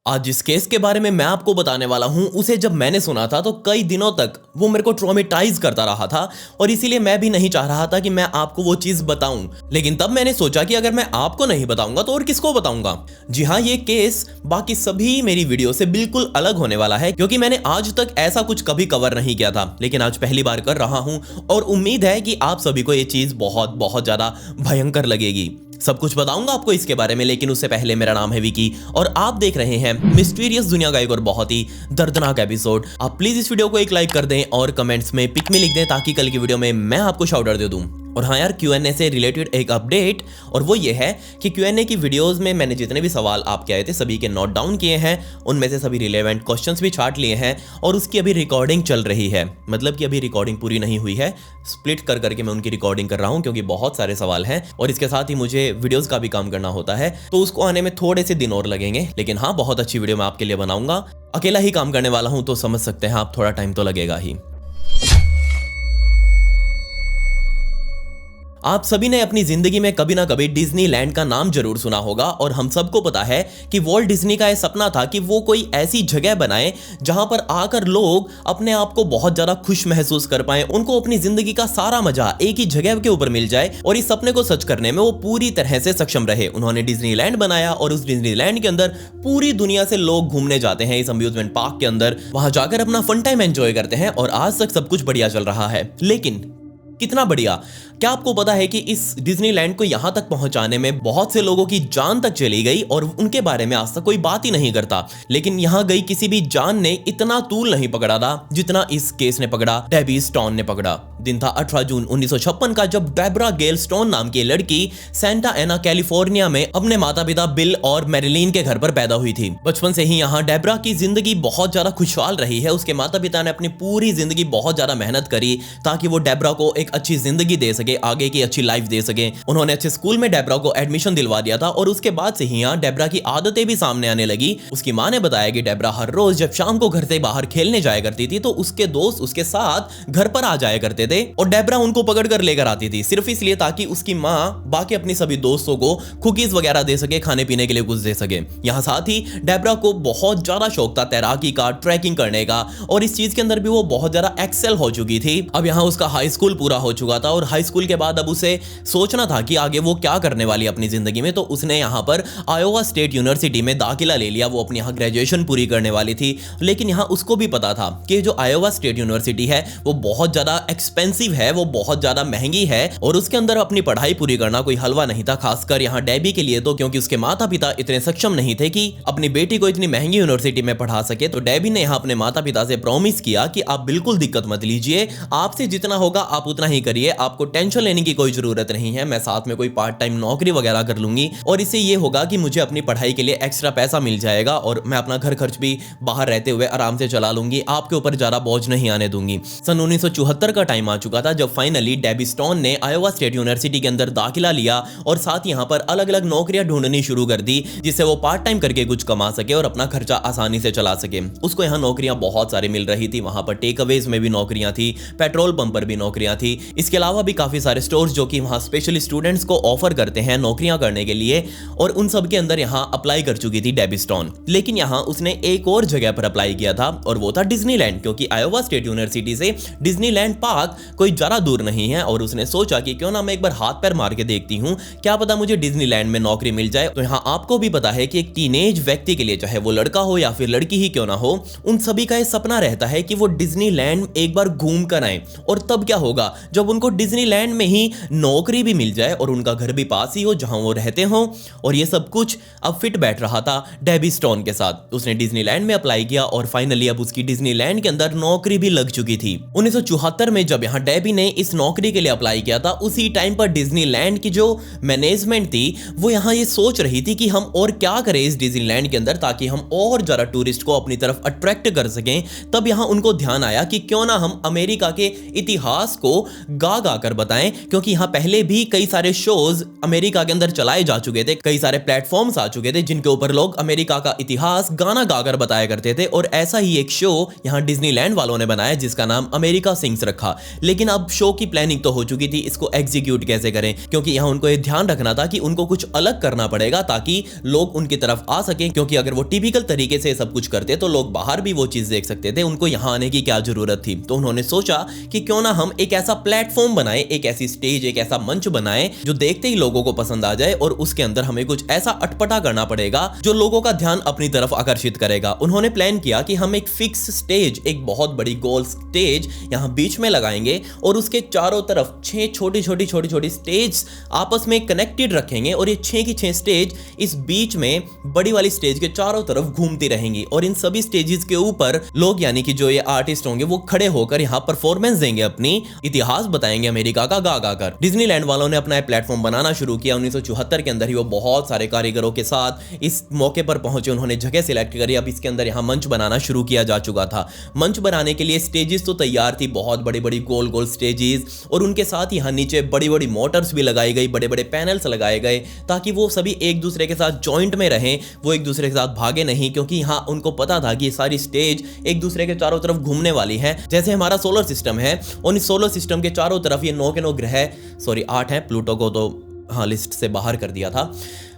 आज जिस केस के बारे में मैं आपको बताने वाला हूं उसे जब मैंने सुना था तो कई दिनों तक वो मेरे को ट्रॉमेटाइज करता रहा था और इसीलिए मैं भी नहीं चाह रहा था कि मैं आपको वो चीज बताऊं। लेकिन तब मैंने सोचा कि अगर मैं आपको नहीं बताऊंगा तो और किसको बताऊंगा। जी हाँ, ये केस बाकी सभी मेरी वीडियो से बिल्कुल अलग होने वाला है क्योंकि मैंने आज तक ऐसा कुछ कभी कवर नहीं किया था, लेकिन आज पहली बार कर रहा हूं और उम्मीद है कि आप सभी को ये चीज बहुत बहुत ज्यादा भयंकर लगेगी। सब कुछ बताऊंगा आपको इसके बारे में, लेकिन उससे पहले मेरा नाम है विकी और आप देख रहे हैं मिस्टीरियस दुनिया का एक और बहुत ही दर्दनाक एपिसोड। आप प्लीज इस वीडियो को एक लाइक कर दें और कमेंट्स में पिक में लिख दें ताकि कल की वीडियो में मैं आपको शाउट आउट दे दूं। और हाँ यार, Q&A से रिलेटेड एक अपडेट, और वो ये है कि Q&A की वीडियोस में मैंने जितने भी सवाल आपके आए थे सभी के नोट डाउन किए हैं, उनमें से सभी रिलेवेंट क्वेश्चंस भी छांट लिए हैं और उसकी अभी रिकॉर्डिंग चल रही है। मतलब कि अभी रिकॉर्डिंग पूरी नहीं हुई है, स्प्लिट कर करके मैं उनकी रिकॉर्डिंग कर रहा हूँ क्योंकि बहुत सारे सवाल हैं और इसके साथ ही मुझे वीडियोस का भी काम करना होता है, तो उसको आने में थोड़े से दिन और लगेंगे। लेकिन हाँ, बहुत अच्छी वीडियो मैं आपके लिए बनाऊंगा। अकेला ही काम करने वाला हूँ तो समझ सकते हैं आप, थोड़ा टाइम तो लगेगा ही। आप सभी ने अपनी जिंदगी में कभी ना कभी डिज्नीलैंड का नाम जरूर सुना होगा और हम सबको पता है कि वॉल्ट डिज्नी का यह सपना था कि वो कोई ऐसी जगह बनाए जहां पर आकर लोग अपने आप को बहुत ज्यादा खुश महसूस कर पाए, उनको अपनी जिंदगी का सारा मजा एक ही जगह के ऊपर मिल जाए और इस सपने को सच करने में वो पूरी तरह से सक्षम रहे। उन्होंने डिज्नीलैंड बनाया और उस डिज्नीलैंड के अंदर पूरी दुनिया से लोग घूमने जाते हैं इस अम्यूजमेंट पार्क के अंदर, वहां जाकर अपना फन टाइम एंजॉय करते हैं और आज तक सब कुछ बढ़िया चल रहा है। लेकिन कितना बढ़िया, क्या आपको पता है कि इस डिज्नीलैंड को यहां तक पहुंचाने में बहुत से लोगों की जान तक चली गई और उनके बारे में आज तक कोई बात ही नहीं करता। लेकिन यहां गई किसी भी जान ने इतना तूल नहीं पकड़ा था जितना इस केस ने पकड़ा, डेबी स्टोन ने पकड़ा। दिन था 18 जून 1956 का, जब डेब्रा गेल स्टोन नाम की लड़की सेंटा एना कैलिफोर्निया में अपने माता पिता बिल और मैरिलीन के घर पर पैदा हुई थी। बचपन से ही यहाँ डेब्रा की जिंदगी बहुत ज्यादा खुशहाल रही है। उसके माता पिता ने अपनी पूरी जिंदगी बहुत ज्यादा मेहनत करी ताकि वो डेब्रा को एक अच्छी जिंदगी दे सके, आगे की अच्छी लाइफ दे सके। उन्होंने अच्छे स्कूल में डेब्रा को एडमिशन दिलवा दिया था और उसके बाद से ही यहाँ डेब्रा की आदतें भी सामने आने लगी। उसकी माँ ने बताया कि डेब्रा हर रोज जब शाम को घर से बाहर खेलने जाया करती थी तो उसके दोस्त उसके साथ घर पर आ जाया करते थे और डेब्रा उनको पकड़ कर लेकर आती थी, सिर्फ इसलिए ताकि उसकी माँ बाकी अपनी सभी दोस्तों को कुकीज वगैरह दे सके, खाने पीने के लिए कुछ दे सके। यहाँ साथ ही डेब्रा को बहुत ज्यादा शौक था तैराकी का, ट्रैकिंग करने का, और इस चीज के अंदर भी वो बहुत ज्यादा एक्सेल हो चुकी थी। अब यहाँ उसका हाई स्कूल पूरा हो चुका था और हाई स्कूल के बाद अब उसे सोचना था कि आगे वो क्या करने वाली अपनी जिंदगी में, तो उसने यहाँ पर आयोवा स्टेट यूनिवर्सिटी में दाखिला ले लिया। वो अपनी यहाँ ग्रेजुएशन पूरी करने वाली थी, लेकिन यहाँ उसको भी पता था कि जो आयोवा स्टेट यूनिवर्सिटी है वो बहुत ज्यादा एक्सपेंसिव है, वो बहुत ज्यादा महंगी है और उसके अंदर अपनी पढ़ाई पूरी करना कोई हलवा नहीं था, खासकर यहाँ डेबी के लिए। तो क्योंकि उसके माता पिता इतने सक्षम नहीं थे कि अपनी बेटी को इतनी महंगी यूनिवर्सिटी में पढ़ा सके, तो डेबी ने यहाँ अपने माता पिता से प्रॉमिस किया कि आप बिल्कुल दिक्कत मत लीजिए, आपसे जितना होगा आप उतना ही करिए, आपको टेंशन लेने की कोई जरूरत नहीं है, मैं साथ में कोई पार्ट टाइम नौकरी वगैरह कर लूंगी और इससे ये होगा कि मुझे अपनी पढ़ाई के लिए एक्स्ट्रा पैसा मिल जाएगा और मैं अपना घर खर्च भी बाहर रहते हुए आराम से चला लूंगी, आपके ऊपर ज्यादा बोझ नहीं आने दूंगी। सन 1974 का टाइम आ चुका था जब फाइनली डेबी स्टोन ने आयोवा स्टेट यूनिवर्सिटी के अंदर दाखिला लिया और साथ यहाँ पर अलग अलग नौकरियां ढूंढनी शुरू कर दी जिससे वो पार्ट टाइम करके कुछ कमा सके और अपना खर्चा आसानी से चला सके। उसको यहाँ नौकरियां बहुत सारी मिल रही थी, वहां पर टेक अवेज में भी नौकरियां थी, पेट्रोल पंप पर भी नौकरियां थी, इसके अलावा भी काफी सारे स्टोर्स जो कि वहां स्पेशली स्टूडेंट्स को ऑफर करते हैं नौकरियां करने के लिए, और उन सब के अंदर यहाँ अप्लाई कर चुकी थी डेबी स्टोन। लेकिन यहाँ उसने एक और जगह पर अप्लाई किया था और वो था डिज्नीलैंड, क्योंकि आयोवा स्टेट यूनिवर्सिटी से डिज्नीलैंड पार्क कोई ज्यादा दूर नहीं है और उसने सोचा कि क्यों ना मैं एक बार हाथ पैर मार के देखती हूँ, क्या पता मुझे डिज्नीलैंड में नौकरी मिल जाए। तो यहाँ आपको भी पता है कि एक टीनेज व्यक्ति के लिए, चाहे वो लड़का हो या फिर लड़की ही क्यों ना हो, उन सभी का ये सपना रहता है कि वो डिज्नीलैंड एक बार घूम कर आए। और तब क्या होगा जब उनको डिज्नीलैंड में ही नौकरी भी मिल जाए और उनका घर भी पास ही हो जहां वो रहते हो। और ये सब कुछ अब फिट बैठ रहा था डेबी स्टोन के साथ। उसने डिज्नीलैंड में अप्लाई किया और फाइनली अब उसकी डिज्नीलैंड के अंदर नौकरी भी लग चुकी थी। 1974 में जब यहाँ डेबी ने इस नौकरी के लिए अप्लाई किया था, उसी टाइम पर डिज्नीलैंड की जो मैनेजमेंट थी वो यहाँ ये सोच रही थी कि हम और क्या करें इस डिज्नीलैंड के अंदर ताकि हम और ज्यादा टूरिस्ट को अपनी तरफ अट्रैक्ट कर सकें। तब यहाँ उनको ध्यान आया कि क्यों ना हम अमेरिका के इतिहास को गा गा कर बताएं, क्योंकि यहाँ पहले भी कई सारे शोज अमेरिका के अंदर चलाए जा चुके थे, कई सारे प्लेटफॉर्म्स आ चुके थे जिनके ऊपर लोग अमेरिका का इतिहास गाना गाकर बताया करते थे। और ऐसा ही एक शो यहाँ डिज्नीलैंड वालों ने बनाया जिसका नाम अमेरिका सिंग्स रखा। लेकिन अब शो की प्लानिंग तो हो चुकी थी, इसको एग्जीक्यूट कैसे करें, क्योंकि यहाँ उनको ये ध्यान रखना था कि उनको कुछ अलग करना पड़ेगा ताकि लोग उनकी तरफ आ सकें, क्योंकि अगर वो टिपिकल तरीके से सब कुछ करते तो लोग बाहर भी वो चीज देख सकते थे, उनको यहाँ आने की क्या जरूरत थी। तो उन्होंने सोचा कि क्यों ना हम एक ऐसा प्लेटफॉर्म बनाए, एक ऐसी स्टेज, एक ऐसा मंच बनाए जो देखते ही लोगों को पसंद आ जाए और उसके अंदर हमें कुछ ऐसा अटपटा करना पड़ेगा जो लोगों का ध्यान अपनी तरफ आकर्षित करेगा। उन्होंने प्लान किया कि हम एक फिक्स स्टेज, एक बहुत बड़ी गोल स्टेज यहाँ बीच में लगाएंगे और उसके चारों तरफ 6 छोटी छोटी स्टेज आपस में कनेक्टेड रखेंगे और ये 6 की 6 स्टेज इस बीच में बड़ी वाली स्टेज के चारों तरफ घूमती रहेंगी और इन सभी स्टेजेस के ऊपर लोग यानी कि जो ये आर्टिस्ट होंगे वो खड़े होकर यहाँ परफॉर्मेंस देंगे, अपनी इतिहास बताएंगे अमेरिका का गा गा कर। डिज्नीलैंड वालों ने अपना प्लेटफॉर्म बनाना शुरू किया। 1974 के अंदर ही वो बहुत सारे कारीगरों के साथ इस मौके पर पहुंचे, उन्होंने जगह सिलेक्ट करी। अब इसके अंदर यहाँ मंच बनाना शुरू किया जा चुका था। मंच बनाने के लिए स्टेजेस तो तैयार थी, बहुत बड़ी बड़ी गोल गोल स्टेजेस, और उनके साथ यहाँ नीचे बड़ी बड़ी मोटर्स भी लगाई गई, बड़े बड़े पैनल्स लगाए गए ताकि वो सभी एक दूसरे के साथ जॉइंट में रहें, वो एक दूसरे के साथ भागे नहीं, क्योंकि यहाँ उनको पता था कि ये सारी स्टेज एक दूसरे के चारों तरफ घूमने वाली है। जैसे हमारा सोलर सिस्टम है और इस सोलर सिस्टम के चारों तरफ ये 9 के 9 ग्रह, सॉरी 8 है, प्लूटो को तो हाँ लिस्ट से बाहर कर दिया था।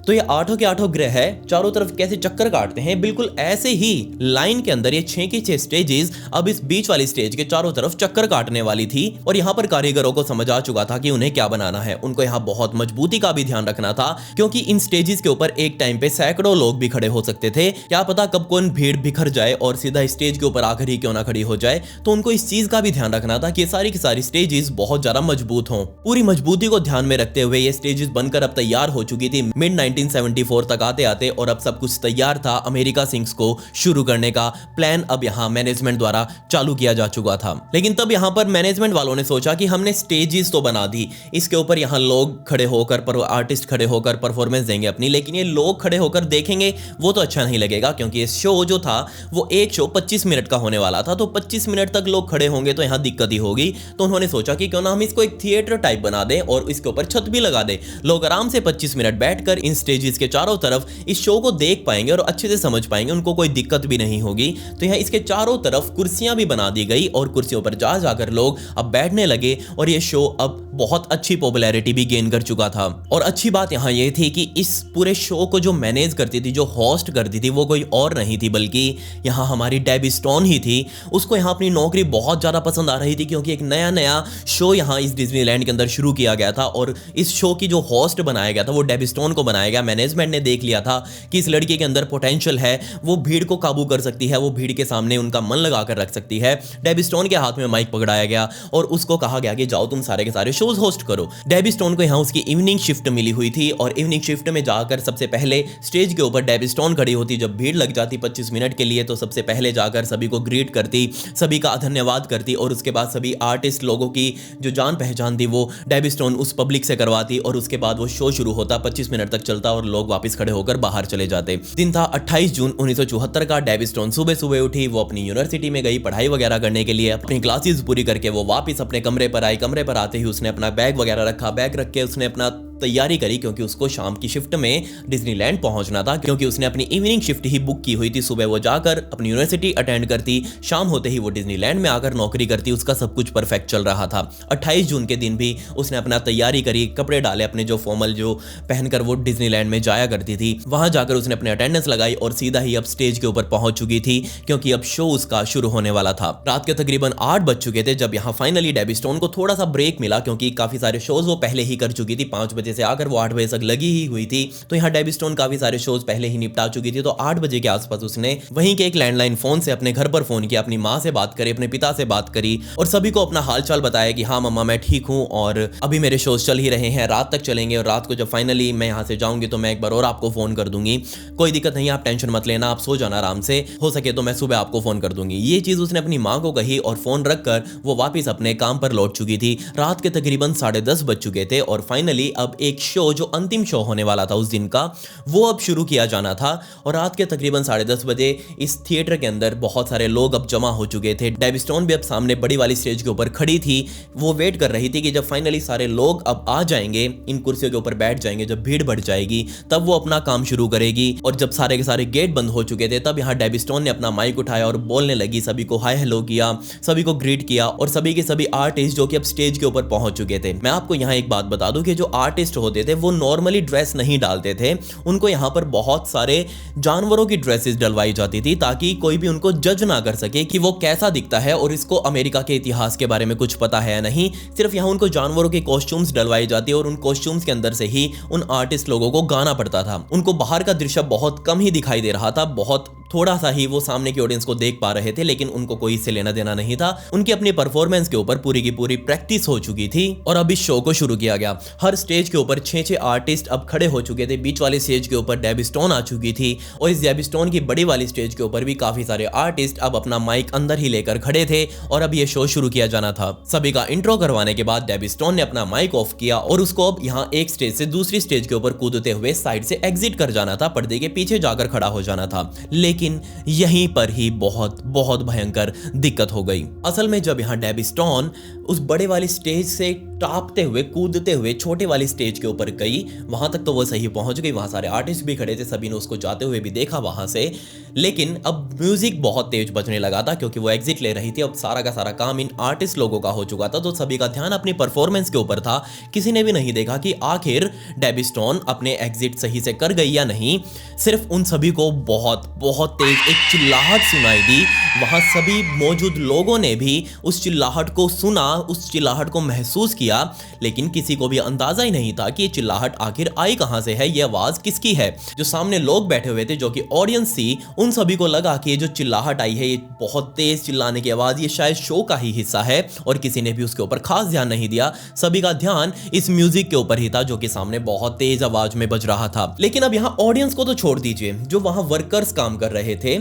तो ये 8 के 8 ग्रह है, चारों तरफ कैसे चक्कर काटते हैं, बिल्कुल ऐसे ही लाइन के अंदर ये 6 की 6 स्टेजेस अब इस बीच वाली स्टेज के चारों तरफ चक्कर काटने वाली थी। और यहाँ पर कारीगरों को समझ आ चुका था कि उन्हें क्या बनाना है। उनको यहाँ बहुत मजबूती का भी ध्यान रखना था, क्योंकि इन स्टेजेस के ऊपर एक टाइम पे सैकड़ों लोग भी खड़े हो सकते थे। क्या पता कब कौन भीड़ बिखर जाए और सीधा स्टेज के ऊपर आकर ही क्यों ना खड़ी हो जाए। तो उनको इस चीज का भी ध्यान रखना था कि सारी की सारी स्टेजेस बहुत ज्यादा मजबूत हों। पूरी मजबूती को ध्यान में रखते हुए ये स्टेजेस बनकर अब तैयार हो चुकी थी मिड 1974 तक आते आते, और अब सब कुछ तैयार था। अमेरिका सिंग्स को शुरू करने का प्लान अब यहाँ मैनेजमेंट द्वारा चालू किया जा चुका था। लेकिन तब यहाँ पर मैनेजमेंट वालों ने सोचा कि हमने स्टेजेस तो बना दी, इसके ऊपर यहाँ लोग खड़े होकर आर्टिस्ट खड़े होकर परफॉर्मेंस देंगे अपनी, लेकिन ये लोग खड़े होकर देखेंगे वो तो अच्छा नहीं लगेगा, क्योंकि ये शो जो था वो एक शो 25 मिनट का होने वाला था। तो 25 मिनट तक लोग खड़े होंगे तो यहाँ दिक्कत ही होगी। तो उन्होंने सोचा कि क्यों ना हम इसको एक थिएटर टाइप बना दें और इसके ऊपर छत भी लगा दें। लोग आराम से 25 मिनट बैठकर इन स्टेजेस के चारों तरफ इस शो को देख पाएंगे और अच्छे से समझ पाएंगे, उनको कोई दिक्कत भी नहीं होगी। तो यहाँ इसके चारों तरफ कुर्सियां भी बना दी गई और कुर्सियों पर जा जाकर लोग अब बैठने लगे और ये शो अब बहुत अच्छी पॉपुलैरिटी भी गेन कर चुका था। और अच्छी बात यहाँ ये थी कि इस पूरे शो को जो मैनेज करती थी, जो होस्ट करती थी, वो कोई और नहीं थी बल्कि यहाँ हमारी डेबी स्टोन ही थी। उसको यहाँ अपनी नौकरी बहुत ज़्यादा पसंद आ रही थी, क्योंकि एक नया शो यहाँ इस डिज्नीलैंड के अंदर शुरू किया गया था और इस शो की जो होस्ट बनाया गया था वो डेबी स्टोन को बनाया गया। मैनेजमेंट ने देख लिया था कि इस लड़की के अंदर पोटेंशियल है, वो भीड़ को काबू कर सकती है, वो भीड़ के सामने उनका मन लगा कर रख सकती है। डेबी स्टोन के हाथ में माइक पकड़ाया गया और उसको कहा गया कि जाओ तुम सारे के सारे शोज होस्ट करो। डेबी स्टोन को यहाँ उसकी इवनिंग शिफ्ट मिली हुई थी और इवनिंग शिफ्ट में जाकर सबसे पहले स्टेज के ऊपर डेबी स्टोन खड़ी होती। जब भीड़ लग जाती 25 मिनट के लिए तो सबसे पहले जाकर सभी को ग्रीट करती, सभी का धन्यवाद करती और उसके बाद सभी आर्टिस्ट लोगों की जो जान पहचान थी वो डेबी स्टोन उस पब्लिक से करवाती और उसके बाद वो शो शुरू होता, 25 मिनट तक चलता और लोग वापस खड़े होकर बाहर चले जाते। दिन था 28 जून 1974 का। डेबी स्टोन सुबह सुबह उठी, वो अपनी यूनिवर्सिटी में गई पढ़ाई वगैरह करने के लिए। अपनी क्लासेस पूरी करके वो वापस अपने कमरे पर आई। कमरे पर आते ही उसने अपना बैग वगैरह रखा, बैग रख के उसने अपना तैयारी करी, क्योंकि उसको शाम की शिफ्ट में डिज्नीलैंड पहुंचना था, क्योंकि उसने अपनी इवनिंग शिफ्ट ही बुक की हुई थी। सुबह वो जाकर अपनी यूनिवर्सिटी अटेंड करती, शाम होते ही वो डिज्नीलैंड में आकर नौकरी करती। उसका सब कुछ परफेक्ट चल रहा था। 28 जून के दिन भी उसने अपना तैयारी करी, कपड़े डाले अपने जो फॉर्मल जो पहनकर वो डिज्नीलैंड में जाया करती थी। वहां जाकर उसने अपने अटेंडेंस लगाई और सीधा ही अब स्टेज के ऊपर पहुंच चुकी थी, क्योंकि अब शो उसका शुरू होने वाला था। रात के तकरीबन 8 बज चुके थे जब यहाँ फाइनली डेबी स्टोन को थोड़ा सा ब्रेक मिला, क्योंकि काफी सारे शोज वो पहले ही कर चुकी थी। 5 बजे से आकर वो 8 बजे तक लगी ही हुई थी। तो यहाँ डेबी स्टोन काफी सारे शोज पहले ही निपटा चुकी थी। तो 8 बजे के आसपास उसने वहीं के एक लैंडलाइन फोन से अपने घर पर फोन किया, अपनी माँ से बात करी, अपने पिता से बात करी और सभी को अपना हालचाल बताया कि हाँ मम्मा मैं ठीक हूँ और अभी मेरे शोज चल ही रहे हैं, रात तक चलेंगे और रात को जब फाइनली मैं यहाँ से जाऊंगी तो मैं एक बार और आपको फोन कर दूंगी। कोई दिक्कत नहीं, आप टेंशन मत लेना, आप सो जाना आराम से, हो सके तो मैं सुबह आपको फोन कर दूंगी। ये चीज उसने अपनी माँ को कही और फोन रखकर वो वापस अपने काम पर लौट चुकी थी। रात के तकरीबन 10:30 बज चुके थे और फाइनली अब अब एक शो जो अंतिम शो होने वाला था उस दिन का, वो अब शुरू किया जाना था। और रात के तकरीबन 10:30 बजे इस थिएटर के अंदर बहुत सारे लोग अब जमा हो चुके थे। डेबी स्टोन भी अब सामने बड़ी वाली स्टेज के ऊपर खड़ी थी। वो वेट कर रही थी कि जब फाइनली सारे लोग अब आ जाएंगे, इन कुर्सियों के ऊपर बैठ जाएंगे, जब भीड़ बढ़ जाएगी तब वो अपना काम शुरू करेगी। और जब सारे के सारे गेट बंद हो चुके थे तब यहाँ डेबी स्टोन ने अपना माइक उठाया और बोलने लगी, सभी को हाय हेलो किया, सभी को ग्रीट किया। और सभी के सभी आर्टिस्ट जो कि अब स्टेज के ऊपर पहुंच चुके थे। मैं आपको यहाँ एक बात बता दूं कि जो आर्टिस्ट होते थे वो नॉर्मली ड्रेस नहीं डालते थे, उनको यहाँ पर बहुत सारे जानवरों की ड्रेसेस डलवाई जाती थी ताकि कोई भी उनको जज ना कर सके कि वो कैसा दिखता है और इसको अमेरिका के इतिहास के बारे में कुछ पता है या नहीं। सिर्फ यहाँ उनको जानवरों के कॉस्ट्यूम्स डलवाई जाती और उन कॉस्ट्यूम्स के अंदर से ही उन आर्टिस्ट लोगों को गाना पड़ता था। उनको बाहर का दृश्य बहुत कम ही दिखाई दे रहा था, बहुत थोड़ा सा ही वो सामने की ऑडियंस को देख पा रहे थे, लेकिन उनको कोई इससे लेना देना नहीं था। उनकी अपनी परफॉर्मेंस के ऊपर पूरी की पूरी प्रैक्टिस हो चुकी थी और अब इस शो को शुरू किया गया। हर स्टेज के ऊपर 6-6 आर्टिस्ट अब खड़े हो चुके थे। बीच वाली स्टेज के ऊपर डेबी स्टोन आ चुकी थी और इस डेबी स्टोन की बड़ी वाली स्टेज के ऊपर भी काफी सारे आर्टिस्ट अब अपना माइक अंदर ही लेकर खड़े थे और अब ये शो शुरू किया जाना था। सभी का इंट्रो करवाने के बाद डेबी स्टोन ने अपना माइक ऑफ किया और उसको अब यहाँ एक स्टेज से दूसरी स्टेज के ऊपर कूदते हुए साइड से एग्जिट कर जाना था, पर्दे के पीछे जाकर खड़ा हो जाना था। लेकिन यहीं पर ही बहुत बहुत भयंकर दिक्कत हो गई। असल में जब यहाँ डेबी स्टोन उस बड़े वाली स्टेज से टापते हुए कूदते हुए छोटे वाली स्टेज के ऊपर गई, वहां तक तो वो सही पहुंच गई, वहां सारे आर्टिस्ट भी खड़े थे, सभी ने उसको जाते हुए भी देखा वहां से। लेकिन अब म्यूजिक बहुत तेज बजने लगा था क्योंकि वो एग्जिट ले रही थी। अब सारा का सारा काम इन आर्टिस्ट लोगों का हो चुका था, तो सभी का ध्यान अपनी परफॉर्मेंस के ऊपर था। किसी ने भी नहीं देखा कि आखिर डेबी स्टोन अपने एग्जिट सही से कर गई या नहीं। सिर्फ उन सभी को बहुत बहुत तेज एक चिल्लाहट सुनाई दी। वहां सभी मौजूद लोगों ने भी उस चिल्लाहट को सुना, उस चिल्लाहट को महसूस किया, लेकिन किसी को भी अंदाजा ही नहीं था कि ये चिल्लाहट आखिर आई कहां से है, ये आवाज किसकी है। जो सामने लोग बैठे हुए थे, जो कि ऑडियंस थी, उन सभी को लगा कि ये जो चिल्लाहट आई है, ये बहुत तेज चिल्लाने की आवाज, ये शायद शो का ही हिस्सा है और किसी ने भी उसके ऊपर खास ध्यान नहीं दिया। सभी का ध्यान इस म्यूजिक के ऊपर ही था जो कि सामने बहुत तेज आवाज में बज रहा था। लेकिन अब यहाँ ऑडियंस को तो छोड़ दीजिए, जो वहां वर्कर्स काम कर रहे थे,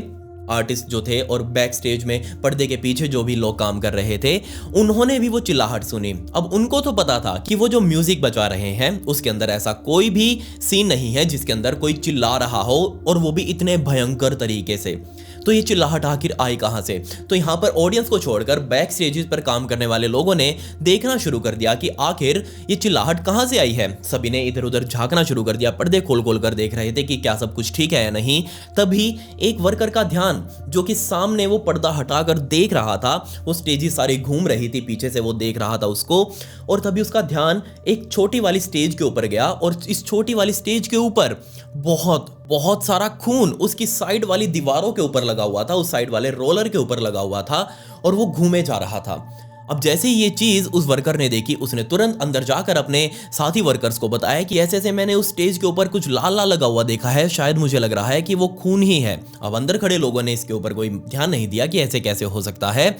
आर्टिस्ट जो थे और बैक स्टेज में पर्दे के पीछे जो भी लोग काम कर रहे थे, उन्होंने भी वो चिल्लाहट सुनी। अब उनको तो पता था कि वो जो म्यूजिक बजा रहे हैं उसके अंदर ऐसा कोई भी सीन नहीं है जिसके अंदर कोई चिल्ला रहा हो, और वो भी इतने भयंकर तरीके से। तो ये चिल्लाहट आखिर आई कहां से? तो यहाँ पर ऑडियंस को छोड़कर बैक स्टेजेस पर काम करने वाले लोगों ने देखना शुरू कर दिया कि आखिर ये चिल्लाहट कहां से आई है। सभी ने इधर उधर झांकना शुरू कर दिया, पर्दे खोल खोल कर देख रहे थे कि क्या सब कुछ ठीक है या नहीं। तभी एक वर्कर का ध्यान, जो कि सामने वो पर्दा हटाकर देख रहा था, वो स्टेजेस सारी घूम रही थी, पीछे से वो देख रहा था उसको, और तभी उसका ध्यान एक छोटी वाली स्टेज के ऊपर गया और इस छोटी वाली स्टेज के ऊपर बहुत बहुत सारा खून उसकी साइड वाली दीवारों के ऊपर लगा हुआ था, उस साइड वाले रोलर के ऊपर लगा हुआ था और वो घूमे जा रहा था। अब जैसे ही ये चीज उस वर्कर ने देखी, उसने तुरंत अंदर जाकर अपने साथी वर्कर्स को बताया कि ऐसे ऐसे मैंने उस स्टेज के ऊपर कुछ लाल लाल लगा हुआ देखा है, शायद मुझे लग रहा है कि वो खून ही है। अब अंदर खड़े लोगों ने इसके ऊपर कोई ध्यान नहीं दिया कि ऐसे कैसे हो सकता है,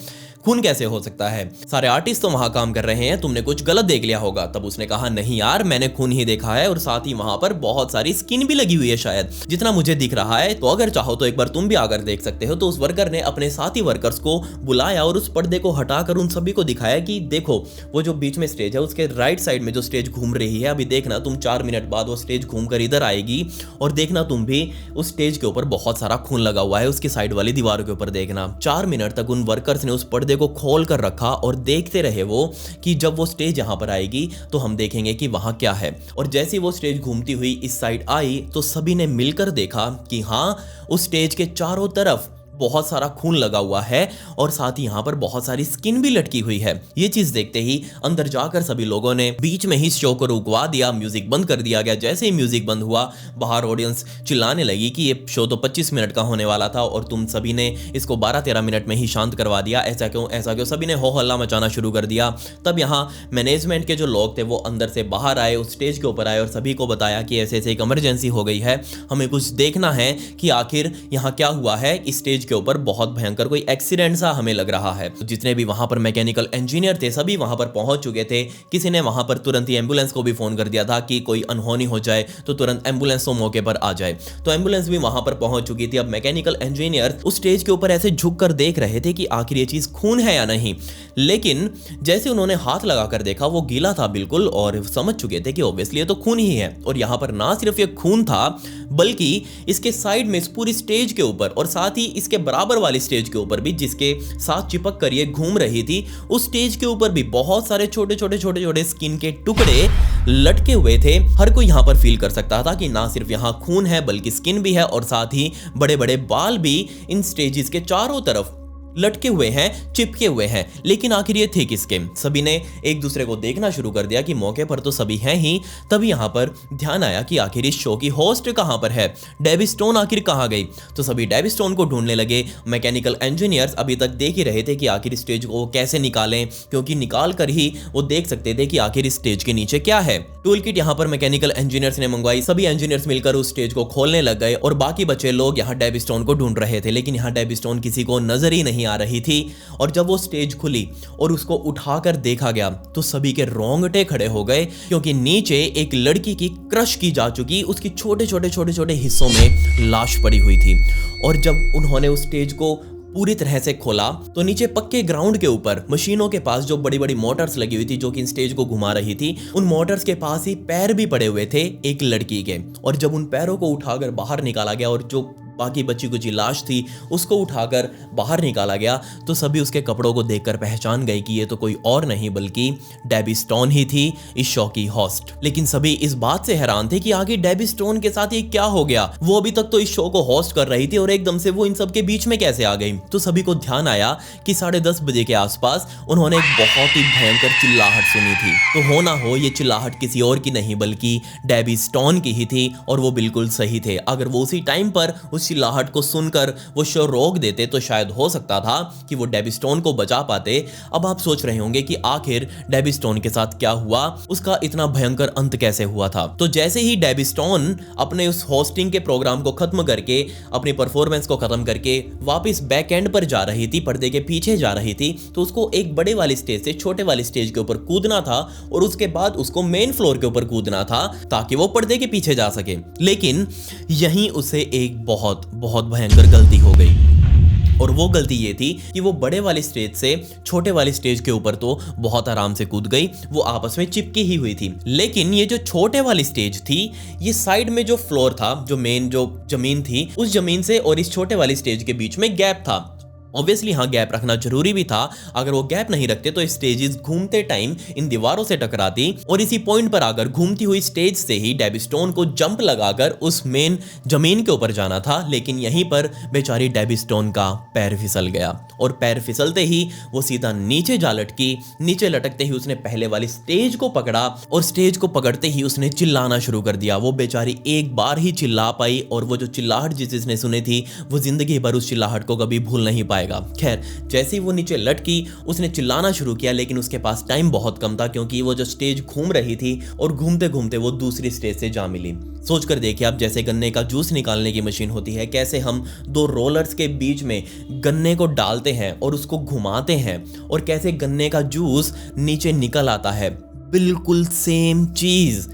खून कैसे हो सकता है, सारे आर्टिस्ट तो वहां काम कर रहे हैं, तुमने कुछ गलत देख लिया होगा। तब उसने कहा नहीं यार, मैंने खून ही देखा है और साथ ही वहां पर बहुत सारी स्किन भी लगी हुई है, शायद जितना मुझे दिख रहा है, तो अगर चाहो तो एक बार तुम भी आकर देख सकते हो। तो उस वर्कर ने अपने साथी वर्कर्स को बुलाया और उस पर्दे को हटाकर उन सभी को दिखाया कि देखो वो जो बीच में स्टेज है उसके राइट साइड में जो स्टेज घूम रही है, अभी देखना तुम 4 मिनट बाद वो स्टेज घूम कर इधर आएगी और देखना तुम भी उस स्टेज के ऊपर बहुत सारा खून लगा हुआ है, उसकी साइड वाली दीवारों के ऊपर देखना। 4 मिनट तक उन वर्कर्स ने उस पर्दे को खोल कर रखा और देखते रहे वो कि जब वो स्टेज यहां पर आएगी तो हम देखेंगे कि वहां क्या है। और जैसे वो स्टेज घूमती हुई इस साइड आई तो सभी ने मिलकर देखा कि हां, उस स्टेज के चारों तरफ बहुत सारा खून लगा हुआ है और साथ ही यहाँ पर बहुत सारी स्किन भी लटकी हुई है। ये चीज देखते ही अंदर जाकर सभी लोगों ने बीच में ही शो को रुकवा दिया, म्यूजिक बंद कर दिया गया। जैसे ही म्यूजिक बंद हुआ, बाहर ऑडियंस चिल्लाने लगी कि ये शो तो 25 मिनट का होने वाला था और तुम सभी ने इसको 12-13 मिनट में ही शांत करवा दिया, ऐसा क्यों ऐसा क्यों। सभी ने हो हल्ला मचाना शुरू कर दिया। तब यहाँ मैनेजमेंट के जो लोग थे वो अंदर से बाहर आए, उस स्टेज के ऊपर आए और सभी को बताया कि ऐसे ऐसे एक इमरजेंसी हो गई है, हमें कुछ देखना है कि आखिर यहाँ क्या हुआ है, इस स्टेज के ऊपर बहुत भयंकर कोई एक्सीडेंट सा हमें लग रहा है। तो जितने भी वहां पर मैकेनिकल इंजीनियर थे सभी वहां पर पहुंच चुके थे। किसी ने वहां पर तुरंत ही एम्बुलेंस को भी फोन कर दिया था कि कोई अनहोनी हो जाए तो तुरंत एम्बुलेंस तो मौके पर आ जाए। तो एम्बुलेंस भी वहां पर पहुंच चुकी थी। अब मैकेनिकल इंजीनियर उस स्टेज के ऊपर ऐसे झुक कर देख रहे थे कि आखिर ये चीज खून है या नहीं, लेकिन जैसे उन्होंने हाथ लगाकर देखा वो गीला था बिल्कुल, और समझ चुके थे कि ऑब्वियसली ये तो खून ही है। और यहाँ पर ना सिर्फ ये खून था बल्कि इसके साइड में इस पूरी स्टेज के ऊपर और साथ ही इसके बराबर वाली स्टेज के ऊपर भी जिसके साथ चिपक कर ये घूम रही थी, उस स्टेज के ऊपर भी बहुत सारे छोटे छोटे स्किन के टुकड़े लटके हुए थे। हर कोई यहाँ पर फील कर सकता था कि ना सिर्फ यहाँ खून है बल्कि स्किन भी है, और साथ ही बड़े बड़े बाल भी इन स्टेजेस के चारों तरफ लटके हुए हैं, चिपके हुए हैं। लेकिन आखिर ये थे किसके? सभी ने एक दूसरे को देखना शुरू कर दिया कि मौके पर तो सभी हैं ही। तभी यहाँ पर ध्यान आया कि आखिर इस शो की होस्ट कहाँ पर है, डेबी स्टोन आखिर कहाँ गई। तो सभी डेबी स्टोन को ढूंढने लगे। मैकेनिकल इंजीनियर्स अभी तक देख ही रहे थे कि आखिर स्टेज को कैसे निकालें, क्योंकि निकाल कर ही वो देख सकते थे कि आखिर इस स्टेज के नीचे क्या है। टूल किट यहाँ पर मैकेनिकल इंजीनियर्स ने मंगवाई। सभी इंजीनियर्स मिलकर उस स्टेज को खोलने लग गए और बाकी बचे लोग यहाँ डेबी स्टोन को ढूंढ रहे थे, लेकिन यहाँ डेबी स्टोन किसी को नजर ही नहीं आ रही थी। और जब वो स्टेज खुली और उसको उठाकर देखा गया तो सभी के रोंगटे खड़े हो गए, क्योंकि नीचे एक लड़की की क्रश की जा चुकी उसकी छोटे छोटे हिस्सों में लाश पड़ी हुई थी। और जब उन्होंने उस स्टेज को पूरी तरह से खोला तो नीचे पक्के ग्राउंड के ऊपर मशीनों के पास जो बड़ी बड़ी मोटर्स लगी हुई थी जो कि इन स्टेज को घुमा रही थी, उन मोटर्स के पास ही पैर भी पड़े हुए थे एक लड़की के। और जब उन पैरों को उठाकर बाहर निकाला गया और जो बाकी बची कुछ लाश थी उसको उठाकर बाहर निकाला गया तो सभी उसके कपड़ों को देखकर पहचान गए कि ये तो कोई और नहीं बल्कि डेबी स्टोन ही थी, इस शो की होस्ट। लेकिन सभी इस बात से हैरान थे कि आगे डेबी स्टोन के साथ ये क्या हो गया। वो अभी तक तो इस शो को होस्ट कर रही थी और एकदम से वो इन सब के बीच में कैसे आ गई। तो सभी को ध्यान आया कि 10:30 बजे के आसपास उन्होंने एक बहुत ही भयंकर चिल्लाहट सुनी थी। तो हो ना हो ये चिल्लाहट किसी और की नहीं बल्कि डेबी स्टोन की ही थी, और वो बिल्कुल सही थे। अगर वो उसी टाइम पर उस चिल्लाहट को सुनकर वो शो रोक देते तो शायद हो सकता था कि वो डेबी स्टोन को बचा पाते। अब आप सोच रहे होंगे कि आखिर डेबी स्टोन के साथ क्या हुआ, उसका इतना भयंकर अंत कैसे हुआ था। तो जैसे ही डेबी स्टोन अपने उस होस्टिंग के प्रोग्राम को खत्म करके अपनी परफॉर्मेंस को खत्म करके वापस बैक एंड पर जा रही थी, पर्दे के पीछे जा रही थी, तो उसको एक बड़े वाली स्टेज से छोटे वाली स्टेज के ऊपर कूदना था और उसके बाद उसको मेन फ्लोर के ऊपर कूदना था ताकि वो पर्दे के पीछे जा सके। लेकिन यहीं उसे एक बहुत भयंकर गलती हो गई, और वो गलती ये थी कि वो बड़े वाले स्टेज से छोटे वाले स्टेज के ऊपर तो बहुत आराम से कूद गई, वो आपस में चिपकी ही हुई थी। लेकिन ये जो छोटे वाली स्टेज थी, ये साइड में जो फ्लोर था, जो मेन जो जमीन थी, उस जमीन से और इस छोटे वाली स्टेज के बीच में गैप था। ऑब्वियसली हाँ गैप रखना जरूरी भी था। अगर वो गैप नहीं रखते तो स्टेजेस घूमते टाइम इन दीवारों से टकराती और इसी पॉइंट पर आकर घूमती हुई स्टेज से ही डेबी स्टोन को जंप लगाकर उस मेन जमीन के ऊपर जाना था। लेकिन यहीं पर बेचारी डेबी स्टोन का पैर फिसल गया और पैर फिसलते ही वो सीधा नीचे जा लटकी। नीचे लटकते ही उसने पहले वाली स्टेज को पकड़ा और स्टेज को पकड़ते ही उसने चिल्लाना शुरू कर दिया। वो बेचारी एक बार ही चिल्ला पाई और वो जो चिल्लाहट जिसने सुनी थी वो जिंदगी भर उस चिल्लाहट को कभी भूल नहीं पाएगा। खैर जैसे ही वो नीचे लटकी उसने चिल्लाना शुरू किया, लेकिन उसके पास टाइम बहुत कम था क्योंकि वो जो स्टेज घूम रही थी और घूमते घूमते वो दूसरी स्टेज से जा मिली। सोचकर देखिए आप, जैसे गन्ने का जूस निकालने की मशीन होती है, कैसे हम दो रोलर्स के बीच में गन्ने को डालते हैं और उसको घुमाते हैं और कैसे गन्ने का जूस नीचे निकल आता है, बिल्कुल सेम चीज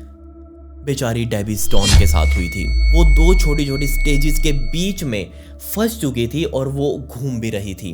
बेचारी डेबी स्टोन के साथ हुई थी। वो दो छोटी छोटी स्टेजेस के बीच में फंस चुकी थी और वो घूम भी रही थी।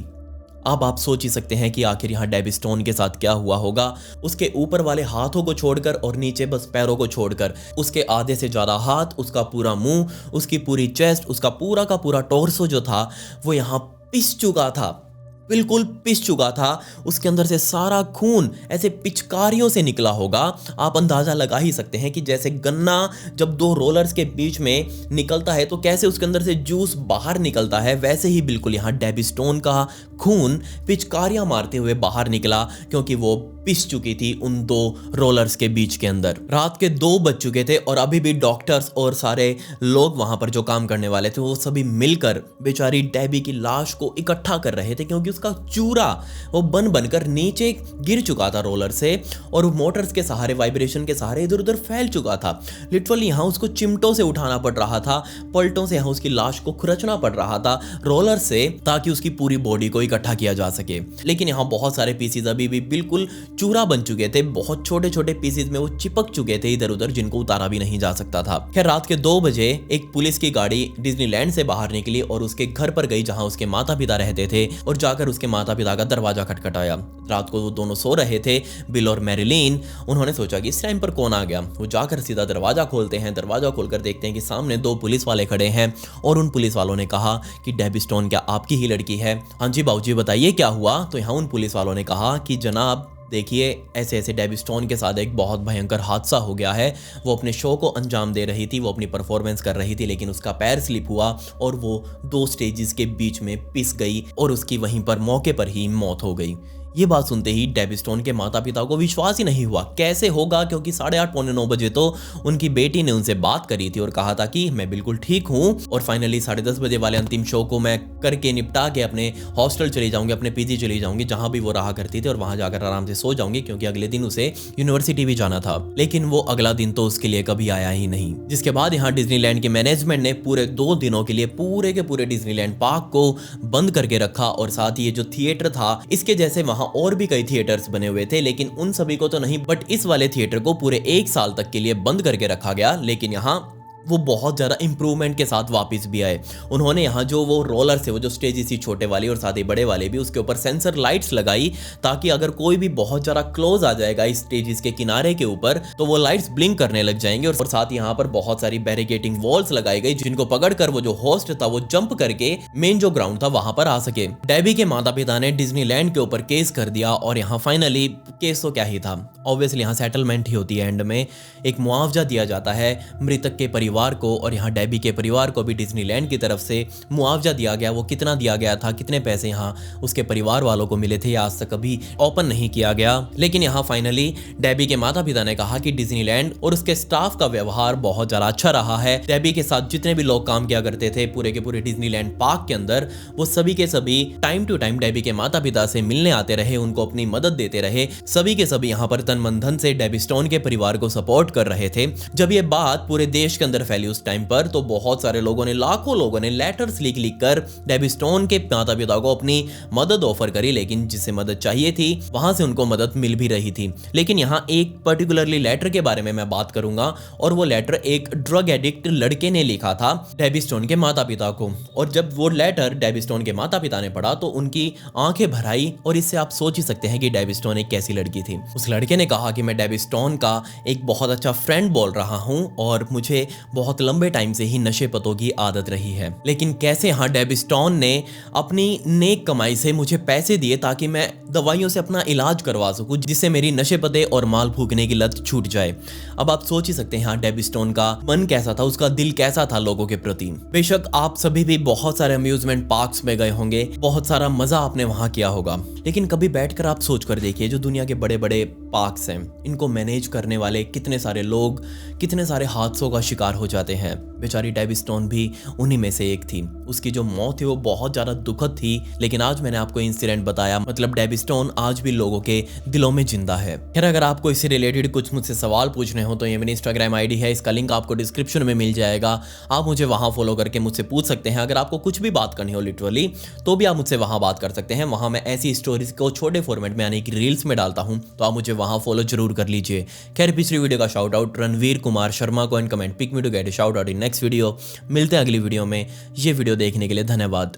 अब आप सोच ही सकते हैं कि आखिर यहाँ डेबी स्टोन के साथ क्या हुआ होगा। उसके ऊपर वाले हाथों को छोड़कर और नीचे बस पैरों को छोड़कर उसके आधे से ज़्यादा हाथ, उसका पूरा मुंह, उसकी पूरी चेस्ट, उसका पूरा का पूरा टॉर्सो जो था वो यहाँ पिस चुका था, बिल्कुल पिस चुका था। उसके अंदर से सारा खून ऐसे पिचकारियों से निकला होगा। आप अंदाजा लगा ही सकते हैं कि जैसे गन्ना जब दो रोलर्स के बीच में निकलता है तो कैसे उसके अंदर से जूस बाहर निकलता है, वैसे ही बिल्कुल यहाँ डेबी स्टोन का खून पिचकारियां मारते हुए बाहर निकला, क्योंकि वो पिस चुकी थी उन दो रोलर्स के बीच के अंदर। रात के 2 बज चुके थे और अभी भी डॉक्टर्स और सारे लोग वहां पर जो काम करने वाले थे वो सभी मिलकर बेचारी डेबी की लाश को इकट्ठा कर रहे थे, क्योंकि उसका चूरा वो बन बनकर नीचे गिर चुका था रोलर से और मोटर्स के सहारे, वाइब्रेशन के सहारे इधर उधर फैल चुका था। लिटरली यहाँ उसको चिमटों से उठाना पड़ रहा था, पलटों से यहाँ उसकी लाश को खुरचना पड़ रहा था रोलर से, ताकि उसकी पूरी बॉडी को इकट्ठा किया जा सके। लेकिन यहाँ बहुत सारे पीसीज अभी भी बिल्कुल चूरा बन चुके थे, बहुत छोटे छोटे पीसीज में वो चिपक चुके थे इधर उधर, जिनको उतारा भी नहीं जा सकता था। खैर रात के 2 बजे एक पुलिस की गाड़ी डिज्नीलैंड से बाहर निकली और उसके घर पर गई जहां उसके माता पिता रहते थे, और जाकर उसके माता पिता का दरवाजा खटखटाया। रात को वो दोनों सो रहे थे, बिल और मैरिलीन। उन्होंने सोचा कि इस टाइम पर कौन आ गया। वो जाकर सीधा दरवाजा खोलते हैं, दरवाजा खोलकर देखते हैं कि सामने 2 पुलिस वाले खड़े हैं और उन पुलिस वालों ने कहा कि डेबी स्टोन क्या आपकी ही लड़की है? हाँ जी बाबूजी बताइए क्या हुआ? तो यहाँ उन पुलिस वालों ने कहा कि जनाब देखिए ऐसे ऐसे डेबी स्टोन के साथ एक बहुत भयंकर हादसा हो गया है। वो अपने शो को अंजाम दे रही थी, वो अपनी परफॉर्मेंस कर रही थी, लेकिन उसका पैर स्लिप हुआ और वो 2 स्टेजेस के बीच में पिस गई और उसकी वहीं पर मौके पर ही मौत हो गई। ये बात सुनते ही डेबी स्टोन के माता पिता को विश्वास ही नहीं हुआ। कैसे होगा? क्योंकि 8:30 पौने 9 बजे तो उनकी बेटी ने उनसे बात करी थी और कहा था कि मैं बिल्कुल ठीक हूँ और फाइनली 10:30 बजे वाले अंतिम शो को मैं करके निपटा के अपने हॉस्टल चली जाऊंगी, अपने पीजी चली जाऊंगी जहां भी वो रहा करती थी, और वहां जाकर आराम से सो जाऊंगी, क्योंकि अगले दिन उसे यूनिवर्सिटी भी जाना था। लेकिन वो अगला दिन तो उसके लिए कभी आया ही नहीं। जिसके बाद यहाँ डिज्नीलैंड के मैनेजमेंट ने पूरे 2 दिनों के लिए पूरे के पूरे डिज्नीलैंड पार्क को बंद करके रखा, और साथ ही ये जो थिएटर था इसके जैसे वहां और भी कई थिएटर्स बने हुए थे, लेकिन उन सभी को तो नहीं, बट इस वाले थिएटर को पूरे 1 साल तक के लिए बंद करके रखा गया। लेकिन यहाँ वो बहुत ज़्यादा इंप्रूवमेंट के साथ वापस भी आए। उन्होंने यहाँ जो वो रोलर से वो जो स्टेज थी छोटे वाली और साथ ही बड़े वाले भी, उसके ऊपर सेंसर लाइट्स लगाई, ताकि अगर कोई भी बहुत ज़्यादा क्लोज आ जाएगा इस स्टेजेस के किनारे के ऊपर तो वो लाइट्स ब्लिंक करने लग जाएंगे। और साथ ही यहाँ पर बहुत सारी बैरिकेटिंग वॉल्स लगाई गई, जिनको पकड़कर वो जो होस्ट था वो जंप करके मेन जो ग्राउंड था वहां पर आ सके। डेबी के माता पिता ने डिज्नीलैंड के ऊपर केस कर दिया, और यहाँ फाइनली केस तो क्या ही था, ऑब्वियसली यहाँ सेटलमेंट ही होती है। एंड में एक मुआवजा दिया जाता है मृतक के परिवार को, और यहाँ डेबी के परिवार को भी डिज्नीलैंड की तरफ से मुआवजा दिया गया। वो कितना दिया गया था, कितने पैसे यहाँ उसके परिवार वालों को मिले थे, आज तक कभी ओपन नहीं किया गया। लेकिन यहाँ फाइनली डेबी के माता पिता ने कहा कि डिज्नीलैंड और उसके स्टाफ का व्यवहार बहुत ज्यादा अच्छा रहा है। डेबी के साथ जितने भी लोग काम किया करते थे पूरे के पूरे डिज्नीलैंड पार्क के अंदर, वो सभी के सभी टाइम टू टाइम डेबी के माता पिता से मिलने आते रहे, उनको अपनी मदद देते रहे। सभी के सभी यहाँ पर तन मन धन से डेबी स्टोन के परिवार को सपोर्ट कर रहे थे। जब ये बात पूरे देश के अंदर फैली उस टाइम पर, तो बहुत सारे लोगों ने, लाखों लोगों ने लेटर्स लिख कर डेबी स्टोन के माता पिता को अपनी मदद ऑफर करी, लेकिन जिसे मदद चाहिए थी वहां से उनको मदद मिल भी रही थी। लेकिन यहाँ एक पर्टिकुलरली लेटर के बारे में मैं बात करूंगा, और वो लेटर एक ड्रग एडिक्ट लड़के ने लिखा था डेबी स्टोन के माता पिता को। और जब वो लेटर डेबी स्टोन के माता पिता ने पढ़ा तो उनकी आंखें भर आई, और इससे आप सोच ही सकते हैं कि डेबी स्टोन एक कैसी लड़की थी। उस लड़के ने कहा कि मैं डेबी स्टोन का एक बहुत अच्छा फ्रेंड बोल रहा हूं, और मुझे बहुत लंबे टाइम से ही नशे पतों की आदत रही है, लेकिन कैसे यहाँ डेबी स्टोन ने अपनी नेक कमाई से मुझे पैसे दिए ताकि मैं दवाइयों से अपना इलाज करवा सकूं, जिससे मेरी नशे पते और माल फूकने की लत छूट जाए। अब आप सोच ही सकते हैं यहाँ डेबी स्टोन का मन कैसा था, उसका दिल कैसा था लोगों के प्रति। बेशक आप सभी भी बहुत सारे अम्यूजमेंट पार्क्स में गए होंगे, बहुत सारा मजा आपने वहां किया होगा, लेकिन कभी बैठकर आप सोच कर देखिए जो दुनिया के बड़े बड़े पार्क्स हैं, इनको मैनेज करने वाले कितने सारे लोग कितने सारे हादसों का शिकार हो जाते हैं। बेचारी डेबी स्टोन भी उन्हीं में से एक थी। उसकी जो मौत थी वो बहुत ज्यादा दुखद थी, लेकिन आज मैंने आपको इंसिडेंट बताया, मतलब डेबी स्टोन आज भी लोगों के दिलों में जिंदा है। खैर अगर आपको इससे रिलेटेड कुछ मुझसे सवाल पूछने हो तो ये मेरी इंस्टाग्राम आईडी है, इसका लिंक आपको डिस्क्रिप्शन में मिल जाएगा। आप मुझे वहां फॉलो करके मुझसे पूछ सकते हैं। अगर आपको कुछ भी बात करनी हो लिटरली, तो भी आप मुझसे वहां बात कर सकते हैं। वहां मैं ऐसी स्टोरीज को छोटे फॉर्मेट में यानी कि रील्स में डालता हूं, तो आप मुझे वहां फॉलो जरूर कर लीजिए। खैर पिछली वीडियो का शाउट आउट रणवीर कुमार शर्मा को and comment pick me to get a shout out in next video. मिलते हैं अगली वीडियो में। ये वीडियो देखने के लिए धन्यवाद।